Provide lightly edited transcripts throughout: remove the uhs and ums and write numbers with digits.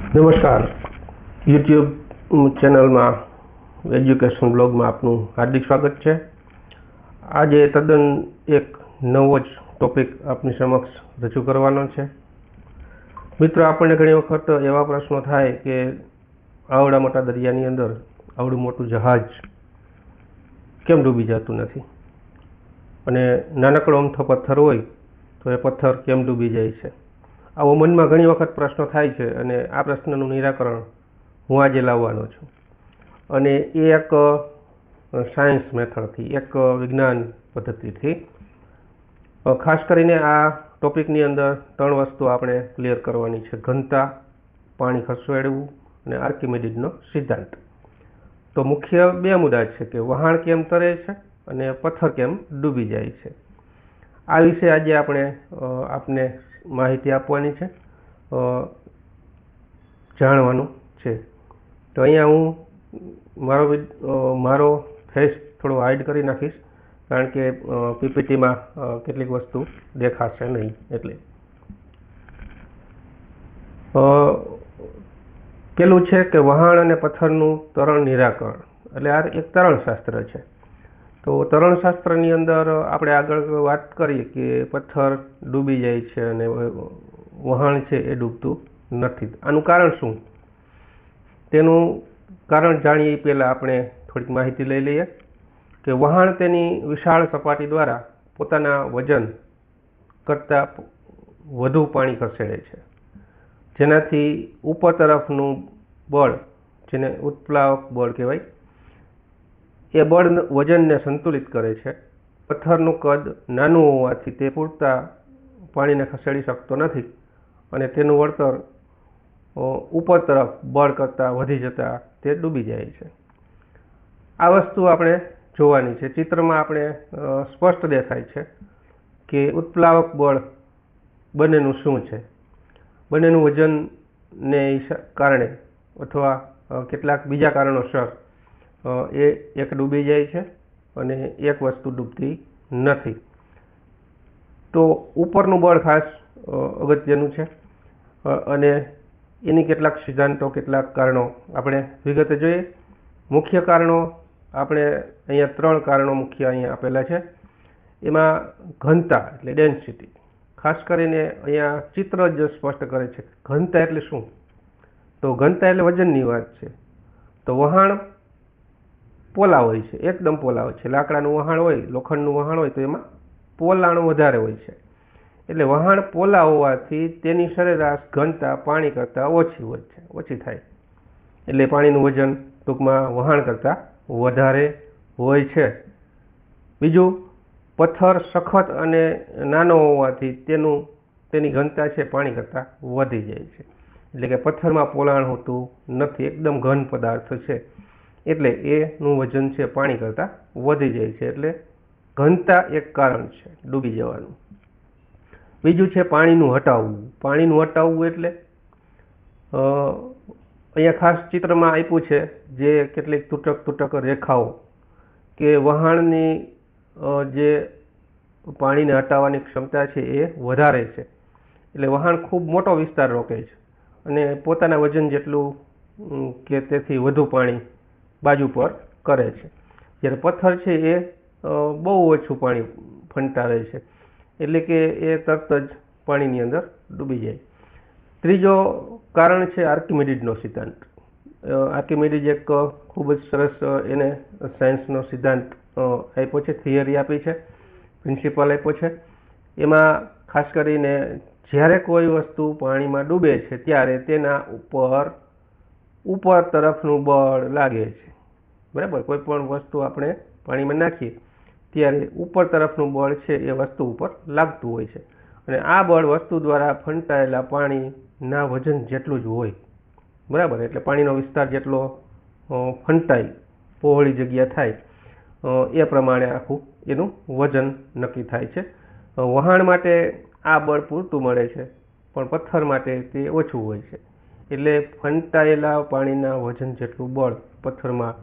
નમસ્કાર, યુટ્યુબ ચેનલમાં એજ્યુકેશન બ્લોગમાં આપનું હાર્દિક સ્વાગત છે. આજે તદ્દન એક નવો જ ટોપિક આપની સમક્ષ રજૂ કરવાનો છે. મિત્રો, આપણને ઘણી વખત એવા પ્રશ્નો થાય કે આવડા મોટા દરિયાની અંદર આવડું મોટું જહાજ કેમ ડૂબી જતું નથી, અને નાનકડો અમથો પથ્થર હોય તો એ પથ્થર કેમ ડૂબી જાય છે. આવો મનમાં ઘણી વખત પ્રશ્નો થાય છે, અને આ પ્રશ્નનું નિરાકરણ હું આજે લાવવાનો છું. અને એ એક સાયન્સ મેથડથી, એક વિજ્ઞાન પદ્ધતિથી. ખાસ કરીને આ ટોપિકની અંદર 3 વસ્તુ આપણે ક્લિયર કરવાની છે: ઘનતા, પાણી ખસેડવું અને આર્કિમિડીઝનો સિદ્ધાંત. તો મુખ્ય 2 મુદ્દા છે કે વહાણ કેમ તરે છે અને પથ્થર કેમ ડૂબી જાય છે. આ વિશે આજે આપણે આપને માહિતી આપવાની છે, જાણવાનું છે. તો અહીંયા હું મારો ફેસ થોડો હાઈડ કરી નાખીશ, કારણ કે પીપીટીમાં કેટલીક વસ્તુ દેખાશે નહીં. એટલે પેલું છે કે વહાણ અને પથ્થરનું તરણ નિરાકરણ. એટલે આ એક તરણશાસ્ત્ર છે. તો તરણશાસ્ત્રની અંદર આપણે આગળ વાત કરીએ કે પથ્થર ડૂબી જાય છે અને વહાણ છે એ ડૂબતું નથી. આનું કારણ શું? તેનું કારણ જાણીએ પહેલાં આપણે થોડીક માહિતી લઈ લઈએ કે વહાણ તેની વિશાળ સપાટી દ્વારા પોતાના વજન કરતાં વધુ પાણી ખસેડે છે, જેનાથી ઉપર તરફનું બળ, જેને ઉત્પ્લાવક બળ કહેવાય, એ બળ વજનને સંતુલિત કરે છે. પથ્થરનું કદ નાનું હોવાથી તે પૂરતા પાણીને ખસેડી શકતો નથી, અને તેનું વળતર ઉપર તરફ બળ કરતાં વધી જતાં તે ડૂબી જાય છે. આ વસ્તુ આપણે જોવાની છે. ચિત્રમાં આપણે સ્પષ્ટ દેખાય છે કે ઉત્પ્લાવક બળ બંનેનું શું છે. બંનેનું વજનને કારણે અથવા કેટલાક બીજા કારણોસર એક ડૂબી જાય છે અને એક વસ્તુ ડૂબતી નથી. તો ઉપરનું બળ ખાસ અગત્યનું છે, અને એની કેટલાક સિદ્ધાંતો, કેટલાક કારણો આપણે વિગતે જોઈએ. મુખ્ય કારણો આપણે અહીંયા 3 કારણો મુખ્ય અહીંયા આપેલા છે. એમાં ઘનતા એટલે ડેન્સિટી, ખાસ કરીને અહીંયા ચિત્ર જ સ્પષ્ટ કરે છે. ઘનતા એટલે શું? તો ઘનતા એટલે વજનની વાત છે. તો વહાણ પોલા હોય છે, એકદમ પોલા હોય છે. લાકડાનું વહાણ હોય, લોખંડનું વહાણ હોય તો એમાં પોલાણ વધારે હોય છે. એટલે વહાણ પોલા હોવાથી તેની સરેરાશ ઘનતા પાણી કરતાં ઓછી થાય. એટલે પાણીનું વજન ટૂંકમાં વહાણ કરતાં વધારે હોય છે. બીજું, પથ્થર સખત અને નાનો હોવાથી તેની ઘનતા છે પાણી કરતાં વધી જાય છે. એટલે કે પથ્થરમાં પોલાણ હોતું નથી, એકદમ ઘન પદાર્થ છે, એટલે એનું વજન છે પાણી કરતાં વધી જાય છે. એટલે ઘનતા એક કારણ છે ડૂબી જવાનું. બીજું છે પાણીનું હટાવવું. પાણીનું હટાવવું એટલે અહીંયા ખાસ ચિત્રમાં આપ્યું છે જે કેટલીક તૂટક રેખાઓ, કે વહાણની જે પાણીને હટાવવાની ક્ષમતા છે એ વધારે છે. એટલે વહાણ ખૂબ મોટો વિસ્તાર રોકે છે અને પોતાના વજન જેટલું કે તેથી વધુ પાણી બાજુ પર કરે છે. જ્યારે પથ્થર છે એ બહુ ઓછું પાણી ફંટાવે છે, એટલે કે એ તરત જ પાણીની અંદર ડૂબી જાય. ત્રીજો કારણ છે આર્કિમિડીઝનો સિદ્ધાંત. આર્કિમિડીઝ એક ખૂબ જ સરસ એને સાયન્સનો સિદ્ધાંત આપ્યો છે, થિયરી આપી છે, પ્રિન્સિપલ આપ્યો છે. એમાં ખાસ કરીને જ્યારે કોઈ વસ્તુ પાણીમાં ડૂબે છે ત્યારે તેના ઉપર તરફનું બળ લાગે છે. બરાબર? કોઈ પણ વસ્તુ આપણે પાણીમાં નાખીએ ત્યારે ઉપર તરફનું બળ છે એ વસ્તુ ઉપર લાગતું હોય છે, અને આ બળ વસ્તુ દ્વારા ફંટાયેલા પાણીના વજન જેટલું જ હોય. બરાબર? એટલે પાણીનો વિસ્તાર જેટલો ફંટાય, પહોળી જગ્યા થાય, એ પ્રમાણે આખું એનું વજન નક્કી થાય છે. વહાણ માટે આ બળ પૂરતું મળે છે, પણ પથ્થર માટે તે ઓછું હોય છે. એટલે ફંટાયેલા પાણીના વજન જેટલું બળ પથ્થરમાં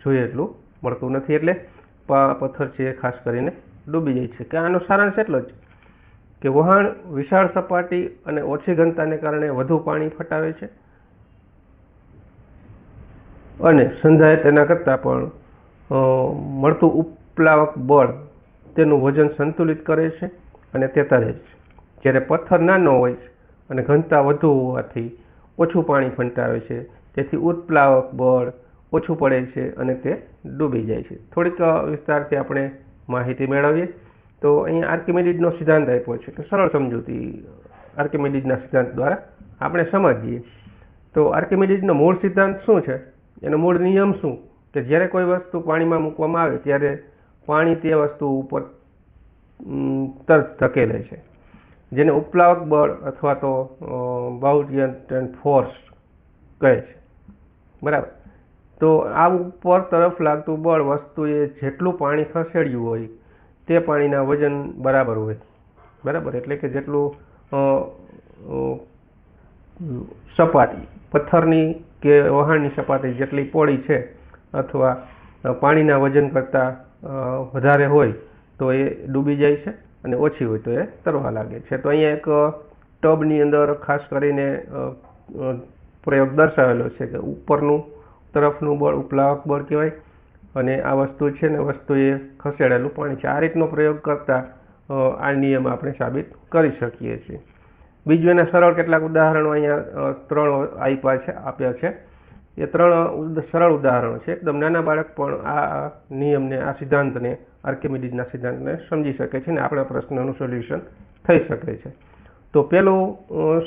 જોઈએ એટલું મળતું નથી. એટલે પથ્થર છે એ ખાસ કરીને ડૂબી જાય છે. કે આનો સારાંશ એટલો જ કે વહાણ વિશાળ સપાટી અને ઓછી ઘનતાને કારણે વધુ પાણી ફટાવે છે, અને સંધાય તેના કરતાં પણ મળતું ઉપપ્લાવક બળ તેનું વજન સંતુલિત કરે છે અને તે તરે છે. જ્યારે પથ્થર નાનો હોય છે અને ઘનતા વધુ હોવાથી ઓછું પાણી ફંટાવે છે, તેથી ઉત્પ્લાવક બળ ઓછું પડે છે અને તે ડૂબી જાય છે. થોડીક વિસ્તારથી આપણે માહિતી મેળવીએ તો અહીંયા આર્કિમિડીઝનો સિદ્ધાંત આપ્યો છે કે સરળ સમજૂતી આર્કિમિડીઝના સિદ્ધાંત દ્વારા આપણે સમજીએ તો આર્કિમિડીઝનો મૂળ સિદ્ધાંત શું છે, એનો મૂળ નિયમ શું કે જ્યારે કોઈ વસ્તુ પાણીમાં મૂકવામાં આવે ત્યારે પાણી તે વસ્તુ ઉપર તરત ધકેલે છે, જેને ઉપપ્લાવક બળ અથવા તો બાઉન્ટિયન ફોર્સ કહે છે. બરાબર. તો આ ઉપર તરફ લાગતું બળ વસ્તુએ જેટલું પાણી ખસેડ્યું હોય તે પાણીના વજન બરાબર હોય. બરાબર. એટલે કે જેટલું સપાટી પથ્થરની કે વહાણની સપાટી જેટલી પહોળી છે અથવા પાણીના વજન કરતાં વધારે હોય તો એ ડૂબી જાય છે અને ઓછી હોય તો એ તરવા લાગે છે. તો અહીંયા એક ટબની અંદર ખાસ કરીને પ્રયોગ દર્શાવેલો છે કે ઉપરનું તરફનું બળ ઉપપ્લાવક બળ કહેવાય અને આ વસ્તુ છે ને વસ્તુએ ખસેડેલું પાણી છે. આ રીતનો પ્રયોગ કરતાં આ નિયમ આપણે સાબિત કરી શકીએ છીએ. બીજું એના સરળ કેટલાક ઉદાહરણો અહીંયા 3 આપ્યા છે. એ 3 સરળ ઉદાહરણો છે. એકદમ નાના બાળક પણ આ નિયમને, આ સિદ્ધાંતને, આર્કિમિડીઝના સિદ્ધાંતને સમજી શકે છે અને આપણા પ્રશ્નનું સોલ્યુશન થઈ શકે છે. તો પેલું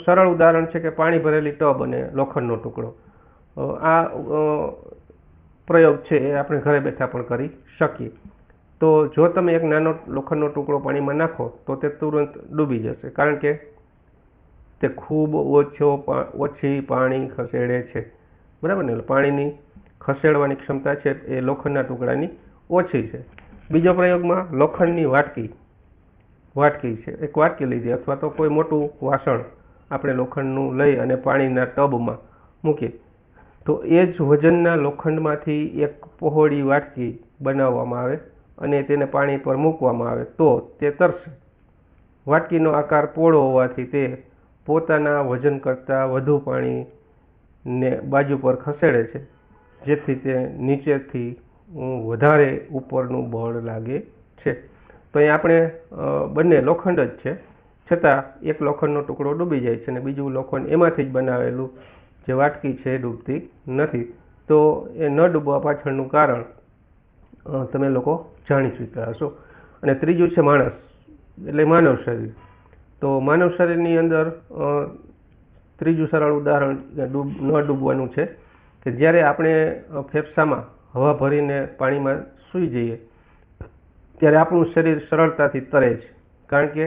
સરળ ઉદાહરણ છે કે પાણી ભરેલી ટબ અને લોખંડનો ટુકડો. આ પ્રયોગ છે એ આપણે ઘરે બેઠા પણ કરી શકીએ. તો જો તમે એક નાનો લોખંડનો ટુકડો પાણીમાં નાખો તો તે તુરંત ડૂબી જશે, કારણ કે તે ખૂબ ઓછી પાણી ખસેડે છે. બરાબર ને? પાણીની ખસેડવાની ક્ષમતા છે એ લોખંડના ટુકડાની ઓછી છે. બીજો પ્રયોગમાં લોખંડની વાટકી છે, એક વાટકી લીધી અથવા તો કોઈ મોટું વાસણ આપણે લોખંડનું લઈ અને પાણીના ટબમાં મૂકીએ તો એ જ વજનના લોખંડમાંથી એક પહોળી વાટકી બનાવવામાં આવે અને તેને પાણી પર મૂકવામાં આવે તો તે તરશે. વાટકીનો આકાર પહોળો હોવાથી તે પોતાના વજન કરતાં વધુ પાણીને બાજુ પર ખસેડે છે, જેથી તે નીચેથી વધારે ઉપરનું બળ લાગે છે. તો અહીં આપણે બંને લોખંડ જ છે, છતાં એક લોખંડનો ટુકડો ડૂબી જાય છે અને બીજું લોખંડ એમાંથી જ બનાવેલું જે વાટકી છે એ ડૂબતી નથી. તો એ ન ડૂબવા પાછળનું કારણ તમે લોકો જાણી ચૂક્યા હશો. અને ત્રીજું છે માણસ, એટલે માનવ શરીર. તો માનવ શરીરની અંદર ત્રીજું સરળ ઉદાહરણ ન ડૂબવાનું છે કે જ્યારે આપણે ફેફસામાં હવા ભરીને પાણીમાં સૂઈ જઈએ ત્યારે આપણું શરીર સરળતાથી તરે છે, કારણ કે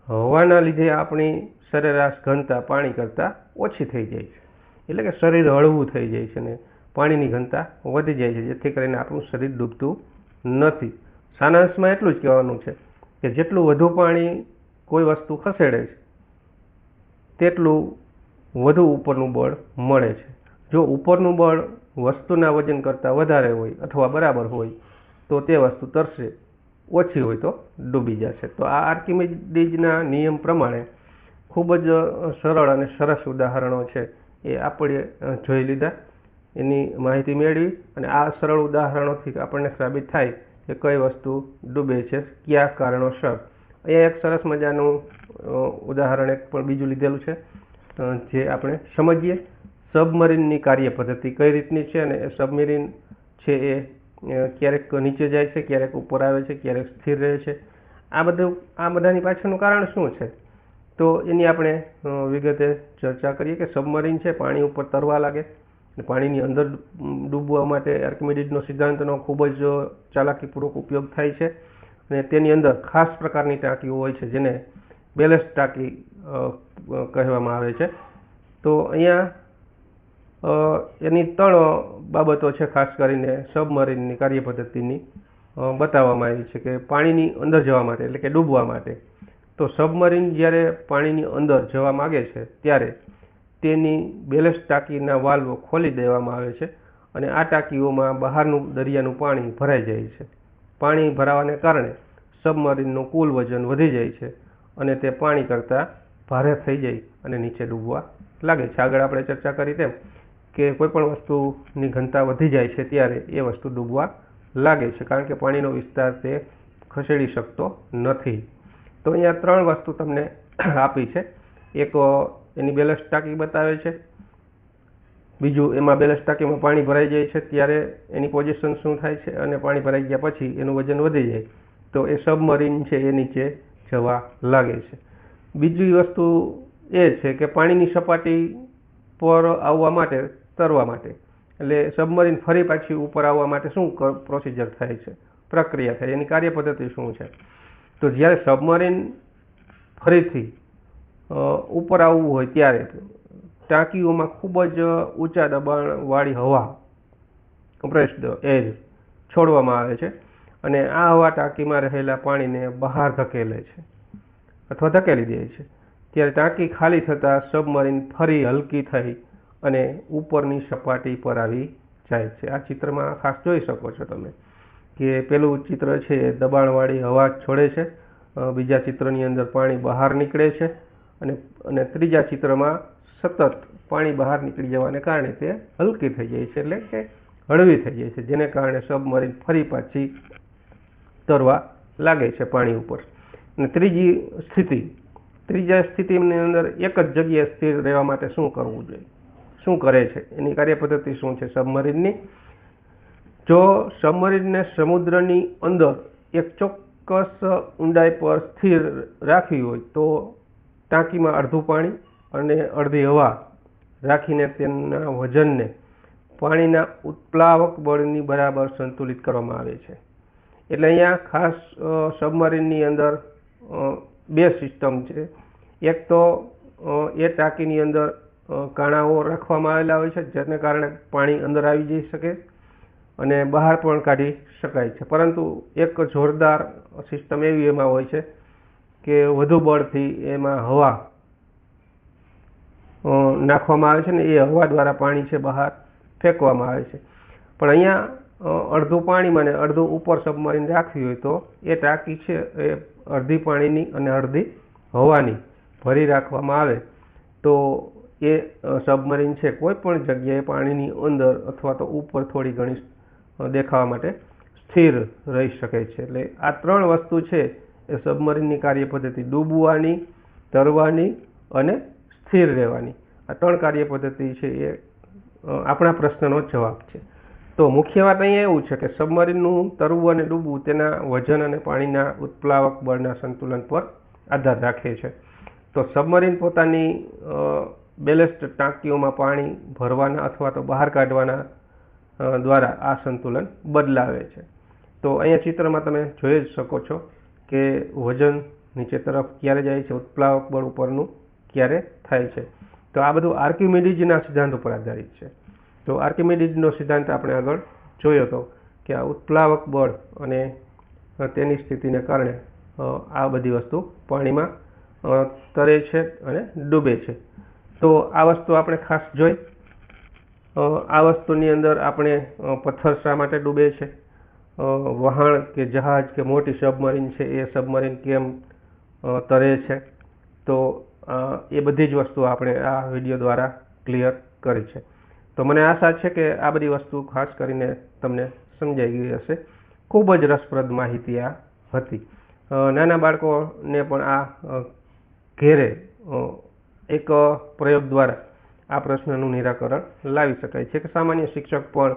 હવાના લીધે આપણી સરેરાશ ઘનતા પાણી કરતાં ઓછી થઈ જાય છે. એટલે કે શરીર હળવું થઈ જાય છે અને પાણીની ઘનતા વધી જાય છે, જેથી કરીને આપણું શરીર ડૂબતું નથી. સારાંશમાં એટલું જ કહેવાનું છે કે જેટલું વધુ પાણી કોઈ વસ્તુ ખસેડે છે તેટલું વધુ ઉપરનું બળ મળે છે. જો ઉપરનું બળ વસ્તુના વજન કરતાં વધારે હોય અથવા બરાબર હોય તો તે વસ્તુ તરશે, ઓછી હોય તો ડૂબી જશે. તો આ આર્કિમિડીઝના નિયમ પ્રમાણે ખૂબ જ સરળ અને સરસ ઉદાહરણો છે એ આપણે જોઈ લીધા, એની માહિતી મેળવી અને આ સરળ ઉદાહરણોથી આપણને સાબિત થાય કે કઈ વસ્તુ ડૂબે છે, કયા કારણોસર. અહીંયા એક સરસ મજાનું ઉદાહરણ એક પણ બીજું લીધેલું છે જે આપણે સમજીએ. સબમરીનની કાર્ય પદ્ધતિ કઈ રીતની છે અને એ સબમરીન છે એ ક્યારેક નીચે જાય છે, ક્યારેક ઉપર આવે છે, ક્યારેક સ્થિર રહે છે. આ બધાની પાછળનું કારણ શું છે તો એની આપણે વિગતે ચર્ચા કરીએ કે સબમરીન છે પાણી ઉપર તરવા લાગે, પાણીની અંદર ડૂબવા માટે આર્કિમિડીઝનો સિદ્ધાંતનો ખૂબ જ ચાલાકીપૂર્વક ઉપયોગ થાય છે અને તેની અંદર ખાસ પ્રકારની ટાંકીઓ હોય છે જેને બેલેસ્ટ ટાંકી કહેવામાં આવે છે. તો અહીંયા એની 3 બાબતો છે ખાસ કરીને સબમરીનની કાર્ય પદ્ધતિની બતાવવામાં આવી છે કે પાણીની અંદર જવા માટે, એટલે કે ડૂબવા માટે. તો સબમરીન જ્યારે પાણીની અંદર જવા માગે છે ત્યારે તેની બેલેસ્ટ ટાંકીના વાલ્વ ખોલી દેવામાં આવે છે અને આ ટાંકીઓમાં બહારનું દરિયાનું પાણી ભરાઈ જાય છે. પાણી ભરાવાને કારણે સબમરીનનું કુલ વજન વધી જાય છે અને તે પાણી કરતાં ભારે થઈ જાય અને નીચે ડૂબવા લાગે છે. આગળ આપણે ચર્ચા કરી તેમ કે કોઈ પણ વસ્તુની ઘનતા વધી જાય છે ત્યારે એ વસ્તુ ડૂબવા લાગે છે, કારણ કે પાણીનો વિસ્તાર તે ખસેડી શકતો નથી. તો અહીંયા 3 વસ્તુ તમને આપી છે. એક એની બેલેન્સ ટાંકી બતાવે છે, બીજું એમાં બેલેન્સ ટાંકીમાં પાણી ભરાઈ જાય છે ત્યારે એની પોઝિશન શું થાય છે, અને પાણી ભરાઈ ગયા પછી એનું વજન વધી જાય તો એ સબમરીન છે એ નીચે જવા લાગે છે. બીજી વસ્તુ એ છે કે પાણીની સપાટી પર આવવા માટે, તરવા માટે, એટલે સબમરીન ફરી પાછી ઉપર આવવા માટે શું પ્રોસિજર થાય છે, પ્રક્રિયા થાય, એની કાર્યપદ્ધતિ શું છે. તો જ્યારે સબમરીન ફરીથી ઉપર આવવું હોય ત્યારે ટાંકીઓમાં ખૂબ જ ઊંચા દબાણવાળી હવા, કમ્પ્રેસ્ડ એર છોડવામાં આવે છે, અને આ હવા ટાંકીમાં રહેલા પાણીને બહાર ધકેલે છે અથવા ધકેલી દે છે. ત્યારે ટાંકી ખાલી થતાં સબમરીન ફરી હલકી થઈ અને ઉપરની સપાટી પર આવી જાય છે. આ ચિત્રમાં ખાસ જોઈ શકો છો તમે કે પેલું ચિત્ર છે એ દબાણવાળી હવા છોડે છે, બીજા ચિત્રની અંદર પાણી બહાર નીકળે છે, અને ત્રીજા ચિત્રમાં સતત પાણી બહાર નીકળી જવાને કારણે તે હલકી થઈ જાય છે, એટલે કે હળવી થઈ જાય છે, જેને કારણે સબમરીન ફરી પાછી તરવા લાગે છે પાણી ઉપર. અને ત્રીજા સ્થિતિની અંદર એક જ જગ્યાએ સ્થિર રહેવા માટે શું કરવું જોઈએ, શું કરે છે, એની કાર્યપદ્ધતિ શું છે સબમરીનની. જો સબમરીનને સમુદ્રની અંદર એક ચોક્કસ ઊંડાઈ પર સ્થિર રાખવી હોય તો ટાંકીમાં અડધું પાણી અને અડધી હવા રાખીને તેના વજનને પાણીના ઉત્પ્લાવક બળની બરાબર સંતુલિત કરવામાં આવે છે. એટલે અહીંયા ખાસ સબમરીનની અંદર 2 સિસ્ટમ છે. એક તો એ ટાંકીની અંદર કાણાઓ રાખવામાં આવેલા હોય છે, જેને કારણે પાણી અંદર આવી જઈ શકે અને બહાર પણ કાઢી શકાય છે. પરંતુ એક જોરદાર સિસ્ટમ એવી એમાં હોય છે કે વધુ બળથી એમાં હવા નાખવામાં આવે છે ને એ હવા દ્વારા પાણી છે બહાર ફેંકવામાં આવે છે. પણ અહીંયા અડધું પાણીમાં ને અડધું ઉપર સબમરીન રાખવી હોય તો એ ટાંકી છે એ અડધી પાણીની અને અડધી હવાની ભરી રાખવામાં આવે તો એ સબમરીન છે કોઈ પણ જગ્યાએ પાણીની અંદર અથવા તો ઉપર થોડી ઘણી દેખાવા માટે સ્થિર રહી શકે છે. એટલે આ 3 વસ્તુ છે એ સબમરીનની કાર્યપદ્ધતિ, ડૂબવાની, તરવાની અને સ્થિર રહેવાની. આ 3 કાર્યપદ્ધતિ છે એ આપણા પ્રશ્નનો જવાબ છે. તો મુખ્ય વાત અહીંયા એવું છે કે સબમરીનનું તરવું અને ડૂબવું તેના વજન અને પાણીના ઉત્પ્લાવક બળના સંતુલન પર આધાર રાખે છે. તો સબમરીન પોતાની બેલેસ્ટ ટાંકીઓમાં પાણી ભરવાના અથવા તો બહાર કાઢવાના દ્વારા આ સંતુલન બદલાવે છે. તો અહીંયા ચિત્રમાં તમે જોઈ જ શકો છો કે વજન નીચે તરફ ક્યારે જાય છે, ઉત્પ્લાવક બળ ઉપરનું ક્યારે થાય છે. તો આ બધું આર્કિમિડીઝના સિદ્ધાંત ઉપર આધારિત છે. તો આર્કિમિડીઝનો સિદ્ધાંત આપણે આગળ જોયો હતો કે આ ઉત્પ્લાવક બળ અને તેની સ્થિતિને કારણે આ બધી વસ્તુ પાણીમાં તરે છે અને ડૂબે છે. તો આ વસ્તુ આપણે ખાસ જોઈ. આ વસ્તુની અંદર આપણે પથ્થર શા માટે ડૂબે છે, વહાણ કે જહાજ કે મોટી સબમરીન છે એ સબમરીન કેમ તરે છે, તો એ બધી જ વસ્તુ આપણે આ વિડીયો દ્વારા ક્લિયર કરી છે. તો મને આશા છે કે આ બધી વસ્તુ ખાસ કરીને તમને સમજાઈ ગઈ હશે. ખૂબ જ રસપ્રદ માહિતી આ હતી. નાના બાળકોને પણ આ ઘેરે એક પ્રયોગ દ્વારા આ પ્રશ્નનું નિરાકરણ લાવી શકાય છે કે સામાન્ય શિક્ષક પણ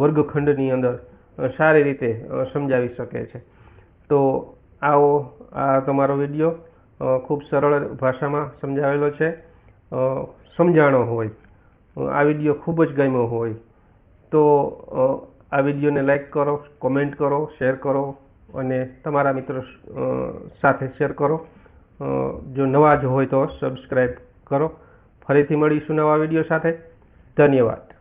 વર્ગખંડની અંદર સારી રીતે સમજાવી શકે છે. તો આવો આ તમારો વિડીયો ખૂબ સરળ ભાષામાં સમજાવેલો છે. સમજાણો હોય, આ વિડીયો ખૂબ જ ગમ્યો હોય તો આ વિડીયોને લાઈક કરો, કોમેન્ટ કરો, શેર કરો અને તમારા મિત્રો સાથે શેર કરો. જો નવા જ હોય તો સબસ્ક્રાઈબ કરો. ફરીથી મળીશું નવા વિડીયો સાથે. ધન્યવાદ.